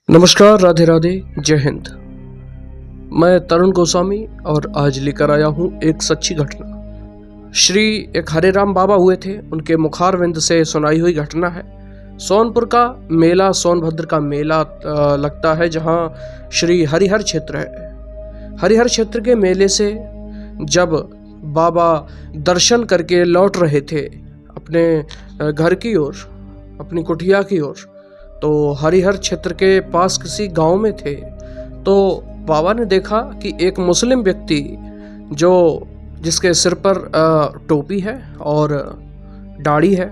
नमस्कार, राधे राधे, जय हिंद। मैं तरुण गोस्वामी और आज लेकर आया हूँ एक सच्ची घटना। श्री एक हरे राम बाबा हुए थे, उनके मुखारविंद से सुनाई हुई घटना है। सोनपुर का मेला, सोनभद्र का मेला लगता है, जहाँ श्री हरिहर क्षेत्र है। हरिहर क्षेत्र के मेले से जब बाबा दर्शन करके लौट रहे थे अपने घर की ओर, अपनी कुटिया की ओर, तो हरिहर क्षेत्र के पास किसी गांव में थे, तो बाबा ने देखा कि एक मुस्लिम व्यक्ति जिसके सिर पर टोपी है और दाढ़ी है,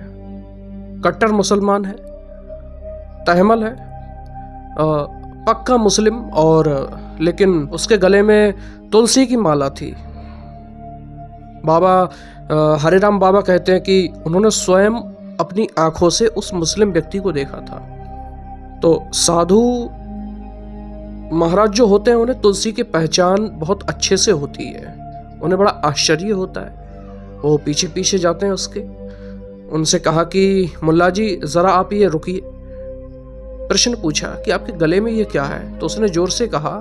कट्टर मुसलमान है, तहमल है, पक्का मुस्लिम, और लेकिन उसके गले में तुलसी की माला थी। बाबा हरे राम बाबा कहते हैं कि उन्होंने स्वयं अपनी आंखों से उस मुस्लिम व्यक्ति को देखा था। तो साधु महाराज जो होते हैं, उन्हें तुलसी की पहचान बहुत अच्छे से होती है। उन्हें बड़ा आश्चर्य होता है। वो पीछे पीछे जाते हैं उसके। उनसे कहा कि मुल्ला जी, जरा आप ये रुकिए। प्रश्न पूछा कि आपके गले में ये क्या है? तो उसने जोर से कहा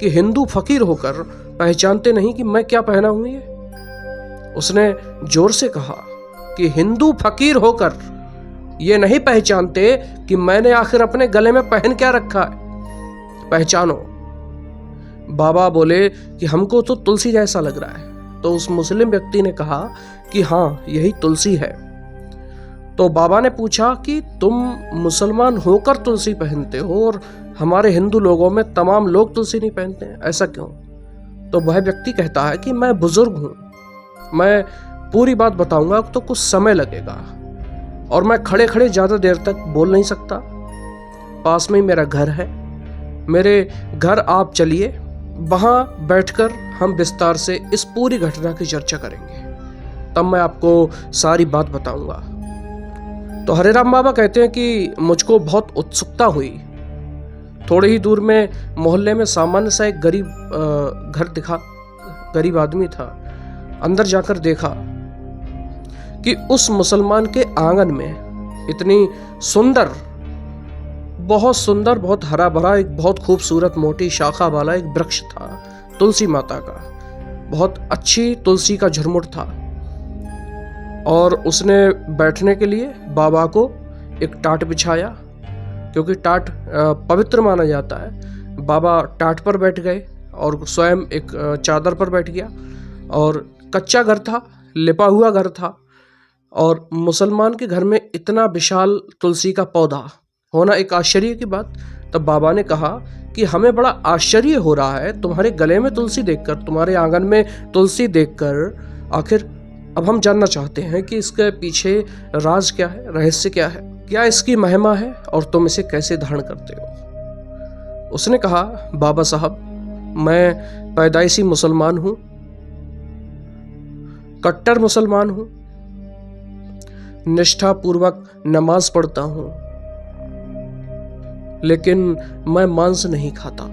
कि हिंदू फकीर होकर पहचानते नहीं कि मैं क्या पहना हूं ये? उसने जोर से कहा कि हिंदू फकीर होकर ये नहीं पहचानते कि मैंने आखिर अपने गले में पहन क्या रखा है, पहचानो। बाबा बोले कि हमको तो तुलसी जैसा लग रहा है। तो उस मुस्लिम व्यक्ति ने कहा कि हाँ, यही तुलसी है। तो बाबा ने पूछा कि तुम मुसलमान होकर तुलसी पहनते हो और हमारे हिंदू लोगों में तमाम लोग तुलसी नहीं पहनते हैं, ऐसा क्यों? तो वह व्यक्ति कहता है कि मैं बुजुर्ग हूं, मैं पूरी बात बताऊंगा तो कुछ समय लगेगा और मैं खड़े खड़े ज्यादा देर तक बोल नहीं सकता। पास में ही मेरा घर है, मेरे घर आप चलिए, वहां बैठकर हम विस्तार से इस पूरी घटना की चर्चा करेंगे, तब मैं आपको सारी बात बताऊंगा। तो हरे राम बाबा कहते हैं कि मुझको बहुत उत्सुकता हुई। थोड़े ही दूर में मोहल्ले में सामान्य सा एक गरीब घर दिखा, गरीब आदमी था। अंदर जाकर देखा कि उस मुसलमान के आंगन में इतनी सुंदर, बहुत हरा भरा, एक बहुत खूबसूरत मोटी शाखा वाला एक वृक्ष था, तुलसी माता का। बहुत अच्छी तुलसी का झुरमुट था और उसने बैठने के लिए बाबा को एक टाट बिछाया, क्योंकि टाट पवित्र माना जाता है। बाबा टाट पर बैठ गए और स्वयं एक चादर पर बैठ गया। और कच्चा घर था, लिपा हुआ घर था, और मुसलमान के घर में इतना विशाल तुलसी का पौधा होना एक आश्चर्य की बात। तब बाबा ने कहा कि हमें बड़ा आश्चर्य हो रहा है तुम्हारे गले में तुलसी देखकर, तुम्हारे आंगन में तुलसी देखकर। आखिर अब हम जानना चाहते हैं कि इसके पीछे राज क्या है, रहस्य क्या है, क्या इसकी महिमा है और तुम इसे कैसे धारण करते हो? उसने कहा, बाबा साहब, मैं पैदाइशी मुसलमान हूं, कट्टर मुसलमान हूं, निष्ठा पूर्वक नमाज पढ़ता हूं, लेकिन मैं मांस नहीं खाता,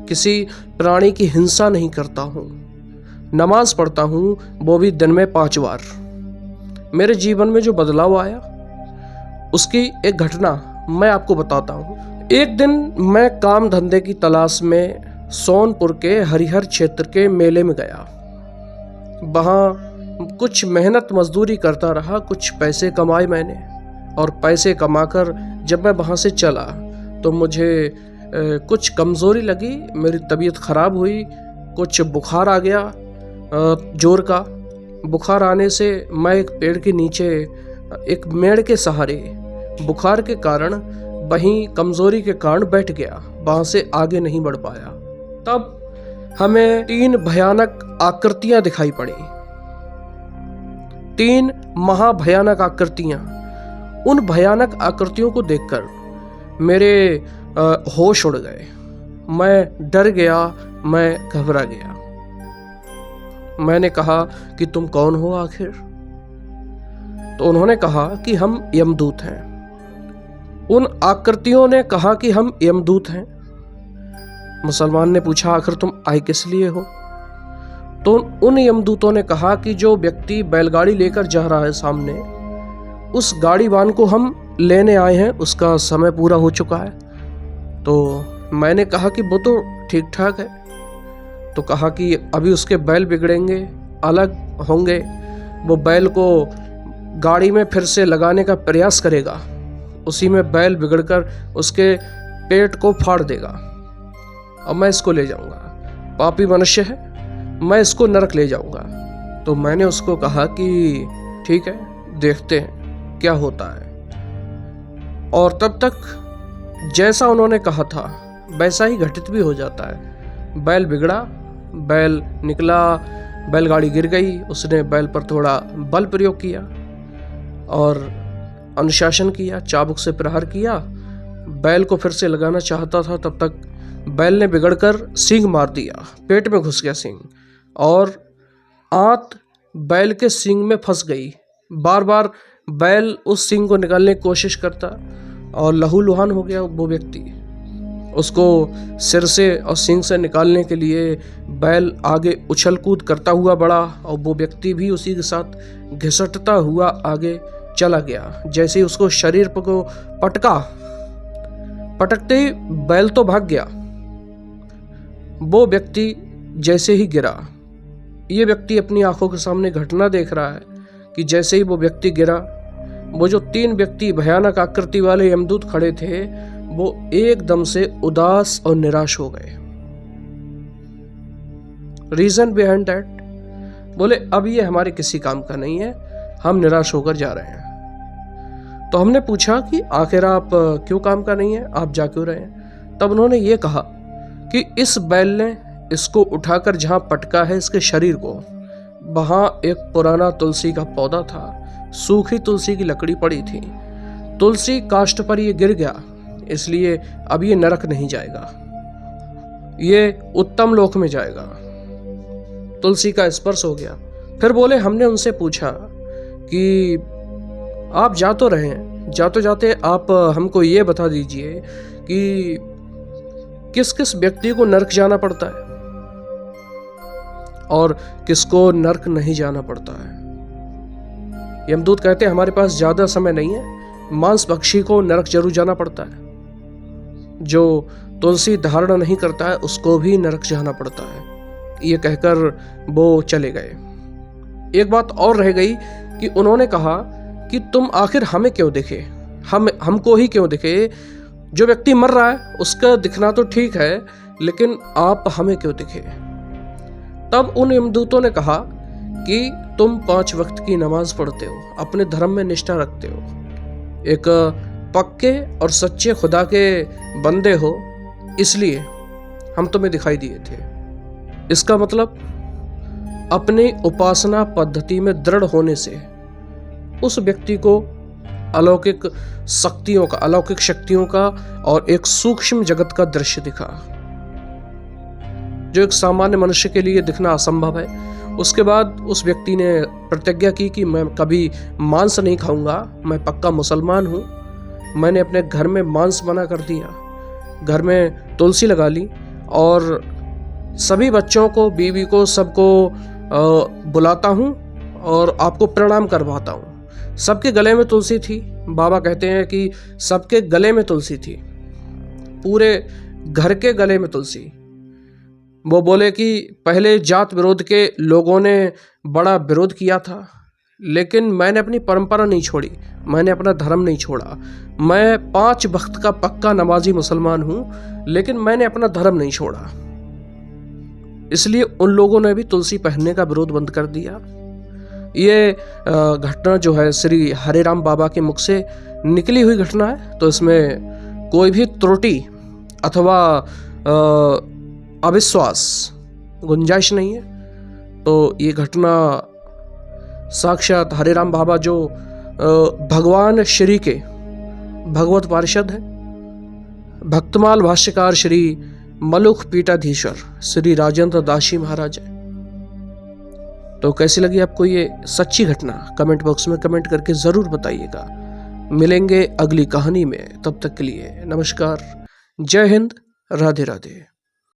किसी प्राणी की हिंसा नहीं करता हूं, नमाज पढ़ता हूं, वो भी दिन में 5 बार। मेरे जीवन में जो बदलाव आया उसकी एक घटना मैं आपको बताता हूं। एक दिन मैं काम धंधे की तलाश में सोनपुर के हरिहर क्षेत्र के मेले में गया। वहां कुछ मेहनत मजदूरी करता रहा, कुछ पैसे कमाए मैंने, और पैसे कमाकर जब मैं वहाँ से चला तो मुझे कुछ कमज़ोरी लगी, मेरी तबीयत ख़राब हुई, कुछ बुखार आ गया, जोर का बुखार आने से मैं एक पेड़ के नीचे, एक मेड़ के सहारे, बुखार के कारण, वहीं कमज़ोरी के कारण बैठ गया, वहाँ से आगे नहीं बढ़ पाया। तब हमें 3 भयानक आकृतियाँ दिखाई पड़ी, 3 महाभयानक आकृतियां। उन भयानक आकृतियों को देखकर मेरे होश उड़ गए। मैं डर गया, मैं घबरा गया। मैंने कहा कि तुम कौन हो आखिर? तो उन्होंने कहा कि हम यमदूत हैं। उन आकृतियों ने कहा कि हम यमदूत हैं। मुसलमान ने पूछा, आखिर तुम आए किस लिए हो? तो उन यमदूतों ने कहा कि जो व्यक्ति बैलगाड़ी लेकर जा रहा है सामने, उस गाड़ीवान को हम लेने आए हैं, उसका समय पूरा हो चुका है, तो मैंने कहा कि वो तो ठीक ठाक है। तो कहा कि अभी उसके बैल बिगड़ेंगे, अलग होंगे, वो बैल को गाड़ी में फिर से लगाने का प्रयास करेगा, उसी में बैल बिगड़कर उसके पेट को फाड़ देगा और मैं इसको ले जाऊंगा। पापी मनुष्य है, मैं इसको नरक ले जाऊंगा। तो मैंने उसको कहा कि ठीक है, देखते हैं क्या होता है। और तब तक जैसा उन्होंने कहा था वैसा ही घटित भी हो जाता है। बैल बिगड़ा, बैल निकला, बैलगाड़ी गिर गई, उसने बैल पर थोड़ा बल प्रयोग किया और अनुशासन किया, चाबुक से प्रहार किया। बैल को फिर से लगाना चाहता था, तब तक बैल ने बिगड़कर सींग मार दिया, पेट में घुस गया सींग और आंत बैल के सींग में फंस गई। बार बार बैल उस सींग को निकालने की कोशिश करता और लहूलुहान हो गया वो व्यक्ति। उसको सिर से और सींग से निकालने के लिए बैल आगे उछल कूद करता हुआ बढ़ा और वो व्यक्ति भी उसी के साथ घिसटता हुआ आगे चला गया। जैसे ही उसको शरीर को पटकते ही बैल तो भाग गया, वो व्यक्ति जैसे ही गिरा, ये व्यक्ति अपनी आंखों के सामने घटना देख रहा है कि जैसे ही वो व्यक्ति गिरा, वो जो 3 व्यक्ति भयानक आकृति वाले यमदूत खड़े थे वो एकदम से उदास और निराश हो गए। रीजन बिहाइंड दैट, बोले अब ये हमारे किसी काम का नहीं है, हम निराश होकर जा रहे हैं। तो हमने पूछा कि आखिर आप क्यों काम का नहीं है, आप जा क्यों रहे हैं? तब उन्होंने ये कहा कि इस बैल ने इसको उठाकर जहां पटका है इसके शरीर को, वहां एक पुराना तुलसी का पौधा था, सूखी तुलसी की लकड़ी पड़ी थी, तुलसी काष्ठ पर ये गिर गया, इसलिए अब ये नरक नहीं जाएगा, ये उत्तम लोक में जाएगा। तुलसी का स्पर्श हो गया। फिर बोले हमने उनसे पूछा कि आप जा तो रहे हैं, जाते जाते आप हमको ये बता दीजिए कि किस किस व्यक्ति को नरक जाना पड़ता है और किसको नरक नहीं जाना पड़ता है। यमदूत कहते हैं हमारे पास ज्यादा समय नहीं है, मांस भक्षी को नरक जरूर जाना पड़ता है, जो तुलसी धारण नहीं करता है उसको भी नरक जाना पड़ता है। ये कहकर वो चले गए। एक बात और रह गई कि उन्होंने कहा कि तुम आखिर हमें क्यों दिखे, हमको ही क्यों दिखे? जो व्यक्ति मर रहा है उसका दिखना तो ठीक है, लेकिन आप हमें क्यों दिखे? तब उन यमदूतों ने कहा कि तुम 5 वक्त की नमाज पढ़ते हो, अपने धर्म में निष्ठा रखते हो, एक पक्के और सच्चे खुदा के बंदे हो, इसलिए हम तुम्हें दिखाई दिए थे। इसका मतलब अपनी उपासना पद्धति में दृढ़ होने से उस व्यक्ति को अलौकिक शक्तियों का और एक सूक्ष्म जगत का दृश्य दिखा, जो एक सामान्य मनुष्य के लिए दिखना असंभव है। उसके बाद उस व्यक्ति ने प्रतिज्ञा की कि मैं कभी मांस नहीं खाऊंगा, मैं पक्का मुसलमान हूँ। मैंने अपने घर में मांस बना कर दिया, घर में तुलसी लगा ली और सभी बच्चों को, बीवी को, सबको बुलाता हूँ और आपको प्रणाम करवाता हूँ। सबके गले में तुलसी थी। बाबा कहते हैं कि सबके गले में तुलसी थी, पूरे घर के गले में तुलसी। वो बोले कि पहले जात विरोध के लोगों ने बड़ा विरोध किया था, लेकिन मैंने अपनी परंपरा नहीं छोड़ी, मैंने अपना धर्म नहीं छोड़ा। मैं 5 वक्त का पक्का नमाजी मुसलमान हूँ, लेकिन मैंने अपना धर्म नहीं छोड़ा। इसलिए उन लोगों ने भी तुलसी पहनने का विरोध बंद कर दिया। ये घटना जो है श्री हरे राम बाबा के मुख से निकली हुई घटना है, तो इसमें कोई भी त्रुटि अथवा अविश्वास गुंजाइश नहीं है। तो ये घटना साक्षात हरे राम बाबा जो भगवान श्री के भगवत पार्षद है, भक्तमाल भाष्यकार श्री मलुख पीठाधीश्वर श्री राजेंद्र दासी महाराज है। तो कैसी लगी आपको ये सच्ची घटना? कमेंट बॉक्स में कमेंट करके जरूर बताइएगा। मिलेंगे अगली कहानी में, तब तक के लिए नमस्कार, जय हिंद, राधे राधे।